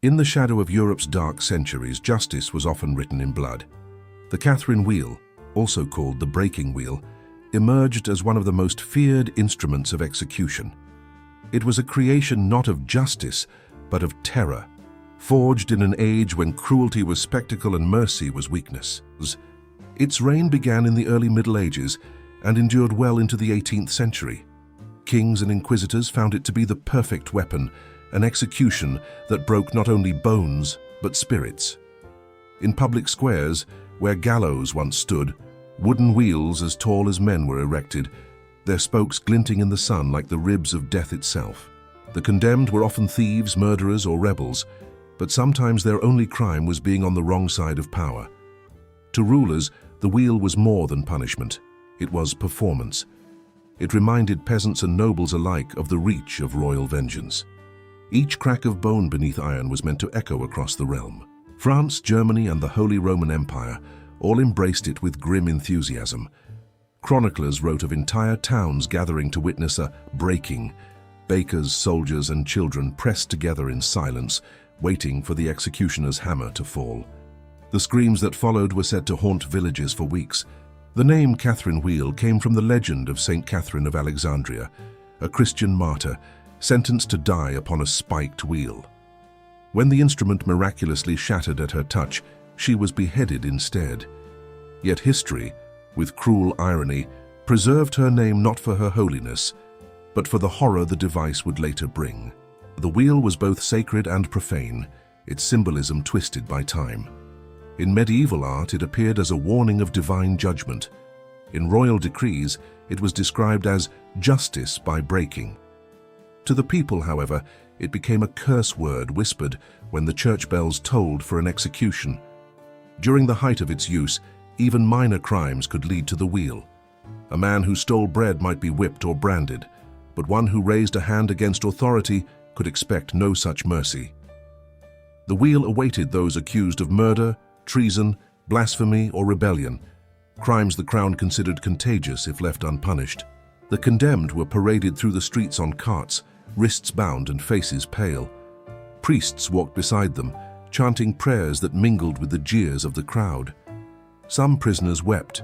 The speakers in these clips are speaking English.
In the shadow of Europe's dark centuries, justice was often written in blood. The Catherine wheel, also called the breaking wheel, emerged as one of the most feared instruments of execution. It was a creation not of justice, but of terror, forged in an age when cruelty was spectacle and mercy was weakness. Its reign began in the early Middle Ages and endured well into the 18th century. Kings and inquisitors found it to be the perfect weapon, an execution that broke not only bones, but spirits. In public squares, where gallows once stood, wooden wheels as tall as men were erected, their spokes glinting in the sun like the ribs of death itself. The condemned were often thieves, murderers, or rebels, but sometimes their only crime was being on the wrong side of power. To rulers, the wheel was more than punishment. It was performance. It reminded peasants and nobles alike of the reach of royal vengeance. Each crack of bone beneath iron was meant to echo across the realm. France, Germany, and the Holy Roman Empire all embraced it with grim enthusiasm. Chroniclers wrote of entire towns gathering to witness a breaking. Bakers, soldiers, and children pressed together in silence, waiting for the executioner's hammer to fall. The screams that followed were said to haunt villages for weeks. The name Catherine Wheel came from the legend of Saint Catherine of Alexandria, a Christian martyr sentenced to die upon a spiked wheel. When the instrument miraculously shattered at her touch, she was beheaded instead. Yet history, with cruel irony, preserved her name not for her holiness, but for the horror the device would later bring. The wheel was both sacred and profane, its symbolism twisted by time. In medieval art, it appeared as a warning of divine judgment. In royal decrees, it was described as justice by breaking. To the people, however, it became a curse word whispered when the church bells tolled for an execution. During the height of its use, even minor crimes could lead to the wheel. A man who stole bread might be whipped or branded, but one who raised a hand against authority could expect no such mercy. The wheel awaited those accused of murder, treason, blasphemy, or rebellion, crimes the crown considered contagious if left unpunished. The condemned were paraded through the streets on carts, wrists bound and faces pale. Priests walked beside them, chanting prayers that mingled with the jeers of the crowd. Some prisoners wept,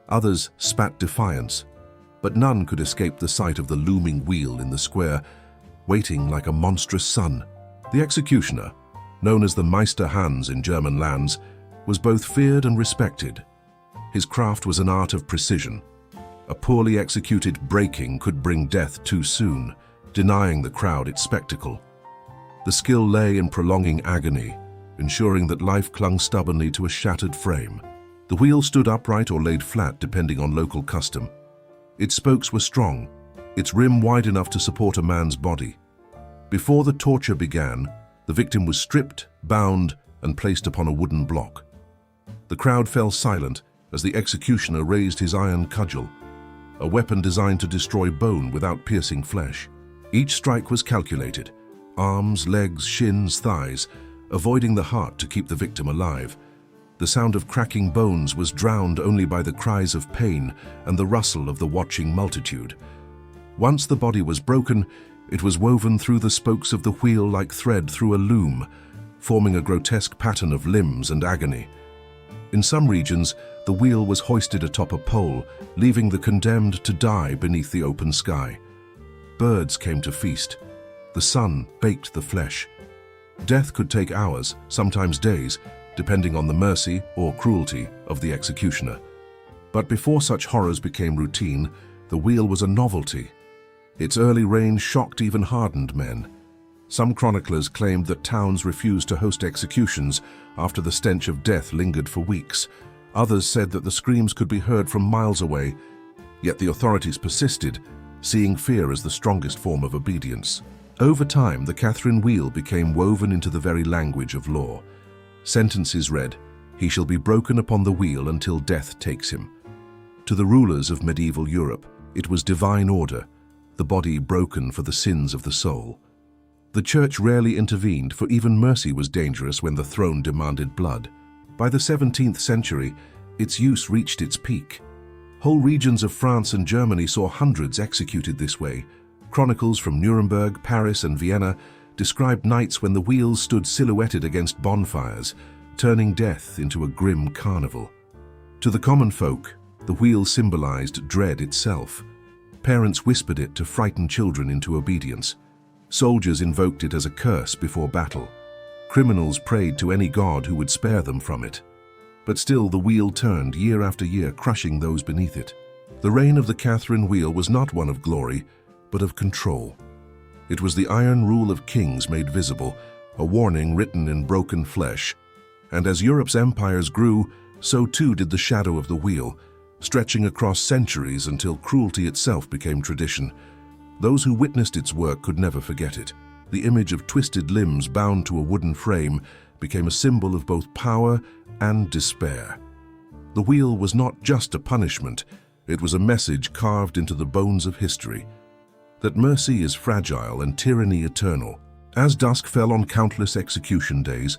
others spat defiance, but none could escape the sight of the looming wheel in the square, waiting like a monstrous sun. The executioner, known as the Meister Hans in German lands, was both feared and respected. His craft was an art of precision. A poorly executed breaking could bring death too soon, denying the crowd its spectacle. The skill lay in prolonging agony, ensuring that life clung stubbornly to a shattered frame. The wheel stood upright or laid flat depending on local custom. Its spokes were strong, its rim wide enough to support a man's body. Before the torture began, the victim was stripped, bound, and placed upon a wooden block. The crowd fell silent as the executioner raised his iron cudgel, a weapon designed to destroy bone without piercing flesh. Each strike was calculated: arms, legs, shins, thighs, avoiding the heart to keep the victim alive. The sound of cracking bones was drowned only by the cries of pain and the rustle of the watching multitude. Once the body was broken, it was woven through the spokes of the wheel like thread through a loom, forming a grotesque pattern of limbs and agony. In some regions, the wheel was hoisted atop a pole, leaving the condemned to die beneath the open sky. Birds came to feast. The sun baked the flesh. Death could take hours, sometimes days, depending on the mercy or cruelty of the executioner. But before such horrors became routine, the wheel was a novelty. Its early reign shocked even hardened men. Some chroniclers claimed that towns refused to host executions after the stench of death lingered for weeks. Others said that the screams could be heard from miles away, yet the authorities persisted, seeing fear as the strongest form of obedience. Over time, the Catherine wheel became woven into the very language of law. Sentences read, "He shall be broken upon the wheel until death takes him." To the rulers of medieval Europe, it was divine order, the body broken for the sins of the soul. The church rarely intervened, for even mercy was dangerous when the throne demanded blood. By the 17th century, its use reached its peak. Whole regions of France and Germany saw hundreds executed this way. Chronicles from Nuremberg, Paris, and Vienna described nights when the wheels stood silhouetted against bonfires, turning death into a grim carnival. To the common folk, the wheel symbolized dread itself. Parents whispered it to frighten children into obedience. Soldiers invoked it as a curse before battle. Criminals prayed to any god who would spare them from it. But still the wheel turned year after year, crushing those beneath it. The reign of the Catherine wheel was not one of glory, but of control. It was the iron rule of kings made visible, a warning written in broken flesh. And as Europe's empires grew, so too did the shadow of the wheel, stretching across centuries until cruelty itself became tradition. Those who witnessed its work could never forget it. The image of twisted limbs bound to a wooden frame became a symbol of both power and despair. The wheel was not just a punishment, it was a message carved into the bones of history, that mercy is fragile and tyranny eternal. As dusk fell on countless execution days,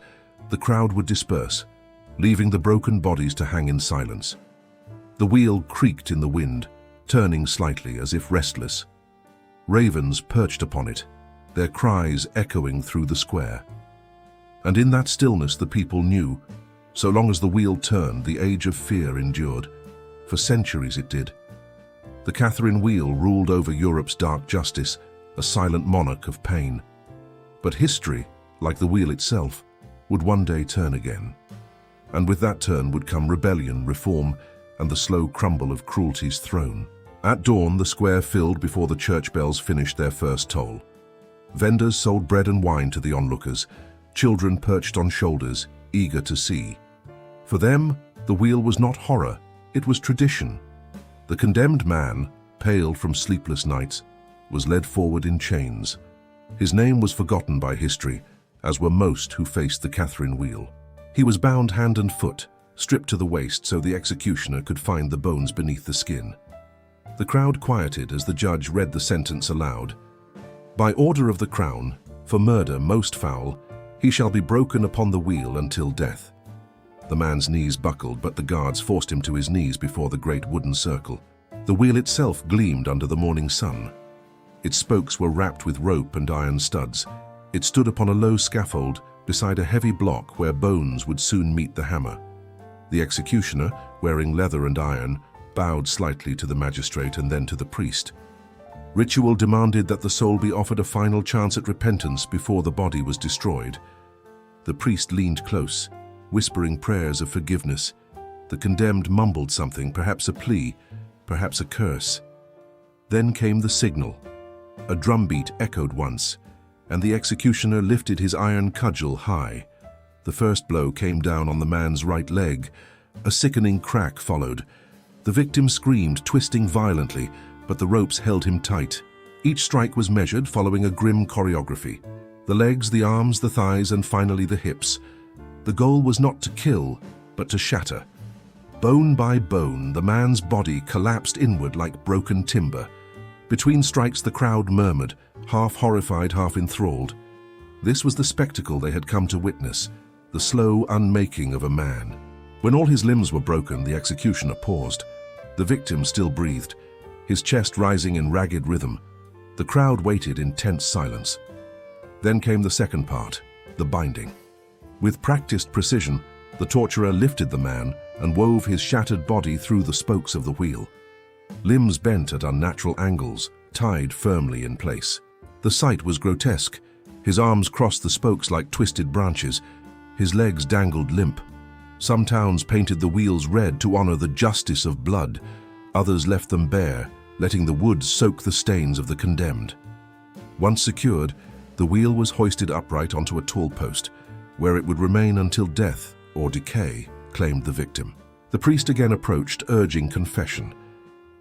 the crowd would disperse, leaving the broken bodies to hang in silence. The wheel creaked in the wind, turning slightly as if restless. Ravens perched upon it, their cries echoing through the square. And in that stillness the people knew, so long as the wheel turned, the age of fear endured. For centuries it did. The Catherine wheel ruled over Europe's dark justice, a silent monarch of pain. But history, like the wheel itself, would one day turn again. And with that turn would come rebellion, reform, and the slow crumble of cruelty's throne. At dawn, the square filled before the church bells finished their first toll. Vendors sold bread and wine to the onlookers, children perched on shoulders, eager to see. For them, the wheel was not horror, it was tradition. The condemned man, pale from sleepless nights, was led forward in chains. His name was forgotten by history, as were most who faced the Catherine wheel. He was bound hand and foot, stripped to the waist so the executioner could find the bones beneath the skin. The crowd quieted as the judge read the sentence aloud. By order of the crown, for murder most foul, he shall be broken upon the wheel until death. The man's knees buckled, but the guards forced him to his knees before the great wooden circle. The wheel itself gleamed under the morning sun. Its spokes were wrapped with rope and iron studs. It stood upon a low scaffold beside a heavy block where bones would soon meet the hammer. The executioner, wearing leather and iron, bowed slightly to the magistrate and then to the priest. Ritual demanded that the soul be offered a final chance at repentance before the body was destroyed. The priest leaned close, whispering prayers of forgiveness. The condemned mumbled something, perhaps a plea, perhaps a curse. Then came the signal. A drumbeat echoed once, and the executioner lifted his iron cudgel high. The first blow came down on the man's right leg. A sickening crack followed. The victim screamed, twisting violently, but the ropes held him tight. Each strike was measured, following a grim choreography. The legs, the arms, the thighs, and finally the hips. The goal was not to kill, but to shatter. Bone by bone, the man's body collapsed inward like broken timber. Between strikes, the crowd murmured, half horrified, half enthralled. This was the spectacle they had come to witness, the slow unmaking of a man. When all his limbs were broken, the executioner paused. The victim still breathed, his chest rising in ragged rhythm. The crowd waited in tense silence. Then came the second part, the binding. With practiced precision, the torturer lifted the man and wove his shattered body through the spokes of the wheel. Limbs bent at unnatural angles, tied firmly in place. The sight was grotesque. His arms crossed the spokes like twisted branches. His legs dangled limp. Some towns painted the wheels red to honor the justice of blood. Others left them bare, letting the wood soak the stains of the condemned. Once secured, the wheel was hoisted upright onto a tall post, where it would remain until death or decay claimed the victim. The priest again approached, urging confession.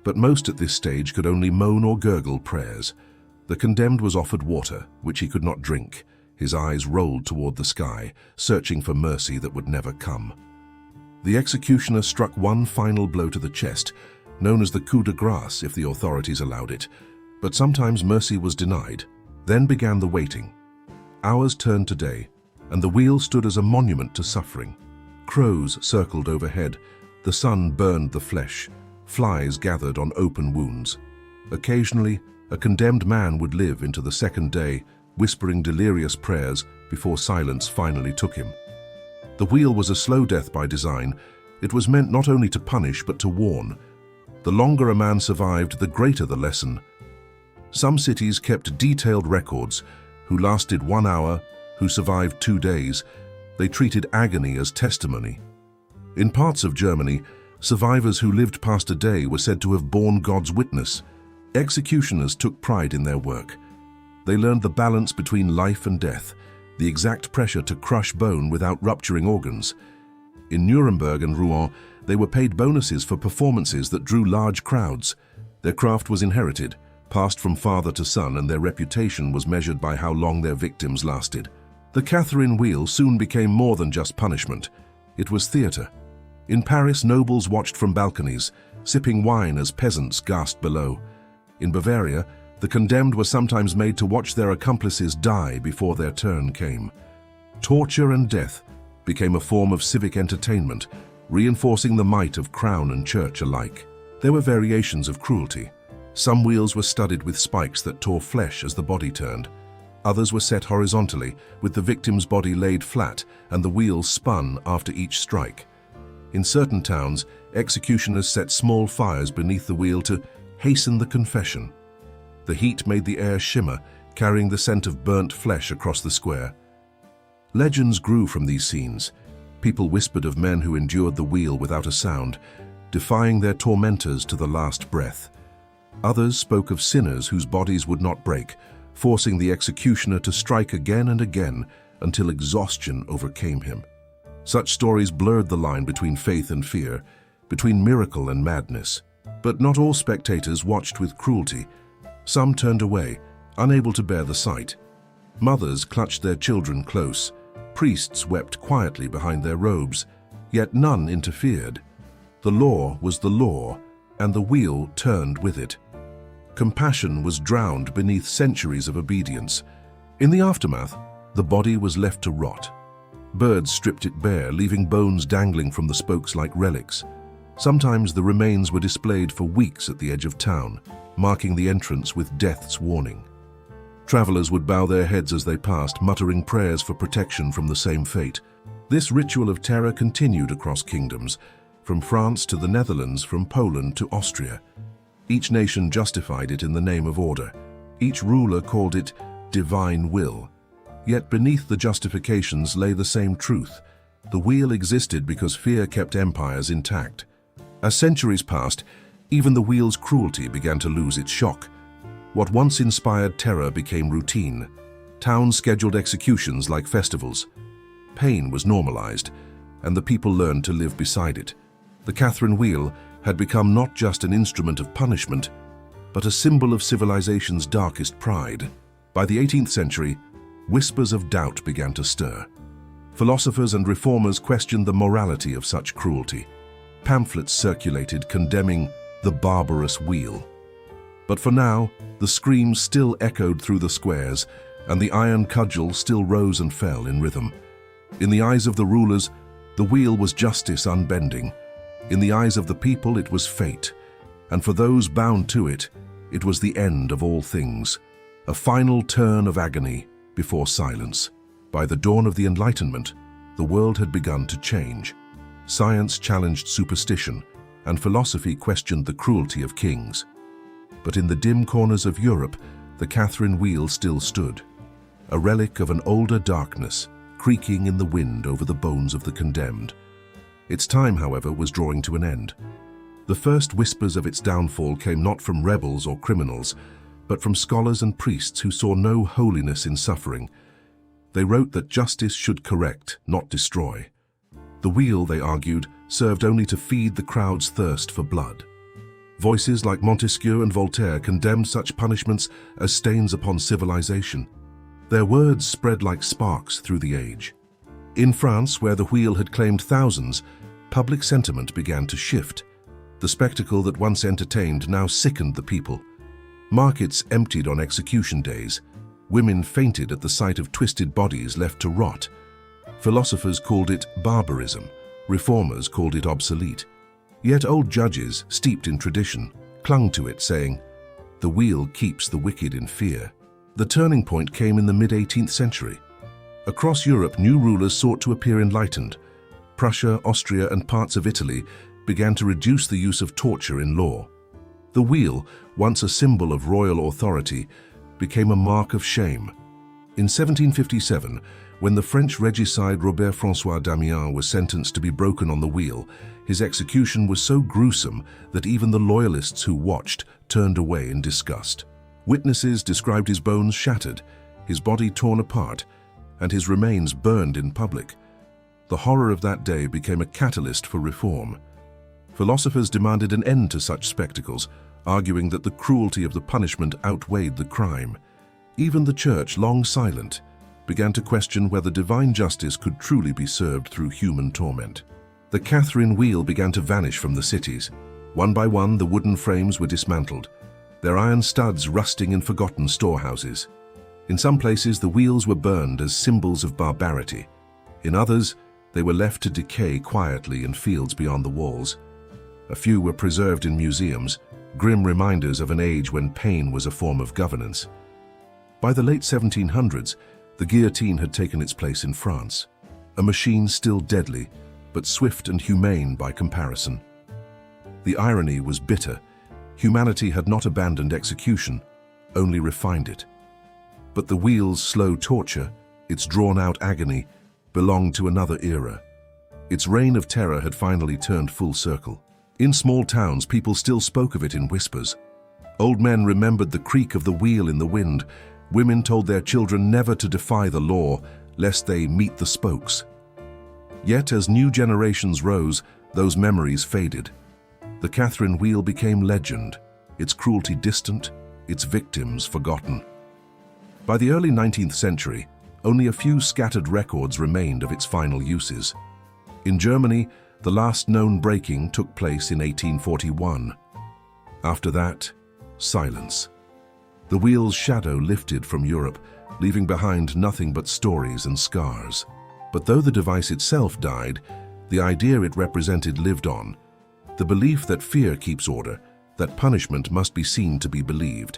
But most at this stage could only moan or gurgle prayers. The condemned was offered water, which he could not drink. His eyes rolled toward the sky, searching for mercy that would never come. The executioner struck one final blow to the chest, known as the coup de grace if the authorities allowed it. But sometimes mercy was denied. Then began the waiting. Hours turned to day, and the wheel stood as a monument to suffering. Crows circled overhead. The sun burned the flesh. Flies gathered on open wounds. Occasionally, a condemned man would live into the second day, whispering delirious prayers before silence finally took him. The wheel was a slow death by design. It was meant not only to punish but to warn. The longer a man survived, the greater the lesson. Some cities kept detailed records: who lasted 1 hour, who survived 2 days. They treated agony as testimony. In parts of Germany, survivors who lived past a day were said to have borne God's witness. Executioners took pride in their work. They learned the balance between life and death, the exact pressure to crush bone without rupturing organs. In Nuremberg and Rouen, they were paid bonuses for performances that drew large crowds. Their craft was inherited, passed from father to son, and their reputation was measured by how long their victims lasted. The Catherine wheel soon became more than just punishment. It was theater. In Paris, nobles watched from balconies, sipping wine as peasants gasped below. In Bavaria, the condemned were sometimes made to watch their accomplices die before their turn came. Torture and death became a form of civic entertainment, reinforcing the might of crown and church alike. There were variations of cruelty. Some wheels were studded with spikes that tore flesh as the body turned. Others were set horizontally, with the victim's body laid flat and the wheels spun after each strike. In certain towns, executioners set small fires beneath the wheel to hasten the confession. The heat made the air shimmer, carrying the scent of burnt flesh across the square. Legends grew from these scenes. People whispered of men who endured the wheel without a sound, defying their tormentors to the last breath. Others spoke of sinners whose bodies would not break, forcing the executioner to strike again and again until exhaustion overcame him. Such stories blurred the line between faith and fear, between miracle and madness. But not all spectators watched with cruelty. Some turned away, unable to bear the sight. Mothers clutched their children close. Priests wept quietly behind their robes, yet none interfered. The law was the law, and the wheel turned with it. Compassion was drowned beneath centuries of obedience. In the aftermath, the body was left to rot. Birds stripped it bare, leaving bones dangling from the spokes like relics. Sometimes the remains were displayed for weeks at the edge of town, marking the entrance with death's warning. Travelers would bow their heads as they passed, muttering prayers for protection from the same fate. This ritual of terror continued across kingdoms, from France to the Netherlands, from Poland to Austria. Each nation justified it in the name of order. Each ruler called it divine will. Yet beneath the justifications lay the same truth. The wheel existed because fear kept empires intact. As centuries passed, even the wheel's cruelty began to lose its shock. What once inspired terror became routine. Towns scheduled executions like festivals. Pain was normalized, and the people learned to live beside it. The Catherine wheel had become not just an instrument of punishment, but a symbol of civilization's darkest pride. By the 18th century, whispers of doubt began to stir. Philosophers and reformers questioned the morality of such cruelty. Pamphlets circulated condemning the barbarous wheel. But for now, the screams still echoed through the squares, and the iron cudgel still rose and fell in rhythm. In the eyes of the rulers, the wheel was justice unbending. In the eyes of the people, it was fate. And for those bound to it, it was the end of all things. A final turn of agony before silence. By the dawn of the Enlightenment, the world had begun to change. Science challenged superstition, and philosophy questioned the cruelty of kings. But in the dim corners of Europe, the Catherine wheel still stood, a relic of an older darkness, creaking in the wind over the bones of the condemned. Its time, however, was drawing to an end. The first whispers of its downfall came not from rebels or criminals, but from scholars and priests who saw no holiness in suffering. They wrote that justice should correct, not destroy. The wheel, they argued, served only to feed the crowd's thirst for blood. Voices like Montesquieu and Voltaire condemned such punishments as stains upon civilization. Their words spread like sparks through the age. In France, where the wheel had claimed thousands, public sentiment began to shift. The spectacle that once entertained now sickened the people. Markets emptied on execution days. Women fainted at the sight of twisted bodies left to rot. Philosophers called it barbarism. Reformers called it obsolete. Yet old judges, steeped in tradition, clung to it, saying, "The wheel keeps the wicked in fear." The turning point came in the mid-18th century. Across Europe, new rulers sought to appear enlightened. Prussia, Austria, and parts of Italy began to reduce the use of torture in law. The wheel, once a symbol of royal authority, became a mark of shame. In 1757, when the French regicide Robert-François Damiens was sentenced to be broken on the wheel, his execution was so gruesome that even the loyalists who watched turned away in disgust. Witnesses described his bones shattered, his body torn apart, and his remains burned in public. The horror of that day became a catalyst for reform. Philosophers demanded an end to such spectacles, arguing that the cruelty of the punishment outweighed the crime. Even the church, long silent, began to question whether divine justice could truly be served through human torment. The Catherine wheel began to vanish from the cities. One by one, the wooden frames were dismantled, their iron studs rusting in forgotten storehouses. In some places, the wheels were burned as symbols of barbarity. In others, they were left to decay quietly in fields beyond the walls. A few were preserved in museums, grim reminders of an age when pain was a form of governance. By the late 1700s, the guillotine had taken its place in France, a machine still deadly, but swift and humane by comparison. The irony was bitter. Humanity had not abandoned execution, only refined it. But the wheel's slow torture, its drawn-out agony, belonged to another era. Its reign of terror had finally turned full circle. In small towns, people still spoke of it in whispers. Old men remembered the creak of the wheel in the wind. Women told their children never to defy the law, lest they meet the spokes. Yet, as new generations rose, those memories faded. The Catherine wheel became legend, its cruelty distant, its victims forgotten. By the early 19th century, only a few scattered records remained of its final uses. In Germany, the last known breaking took place in 1841. After that, silence. The wheel's shadow lifted from Europe, leaving behind nothing but stories and scars. But though the device itself died, the idea it represented lived on. The belief that fear keeps order, that punishment must be seen to be believed.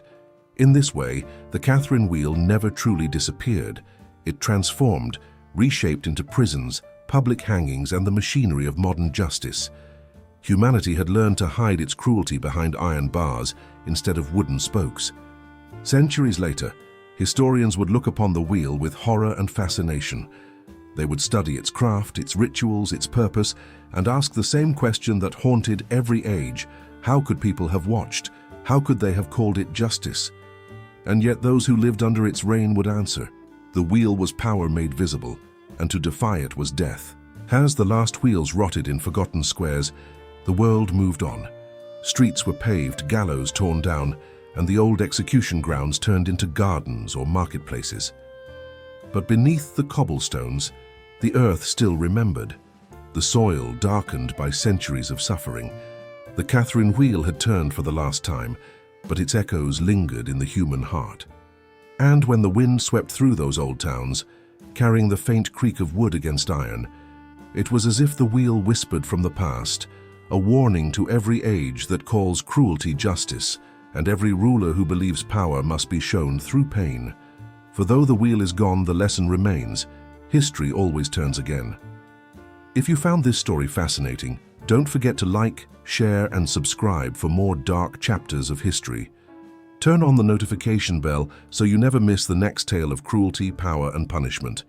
In this way, the Catherine wheel never truly disappeared. It transformed, reshaped into prisons, public hangings, and the machinery of modern justice. Humanity had learned to hide its cruelty behind iron bars instead of wooden spokes. Centuries later, historians would look upon the wheel with horror and fascination. They would study its craft, its rituals, its purpose, and ask the same question that haunted every age: how could people have watched? How could they have called it justice? And yet those who lived under its reign would answer: the wheel was power made visible, and to defy it was death. As the last wheels rotted in forgotten squares, the world moved on. Streets were paved, gallows torn down, and the old execution grounds turned into gardens or marketplaces. But beneath the cobblestones, the earth still remembered. The soil darkened by centuries of suffering. The Catherine wheel had turned for the last time, but its echoes lingered in the human heart. And when the wind swept through those old towns, carrying the faint creak of wood against iron, it was as if the wheel whispered from the past, a warning to every age that calls cruelty justice, and every ruler who believes power must be shown through pain. For though the wheel is gone, the lesson remains. History always turns again. If you found this story fascinating, don't forget to like, share, and subscribe for more dark chapters of history. Turn on the notification bell so you never miss the next tale of cruelty, power, and punishment.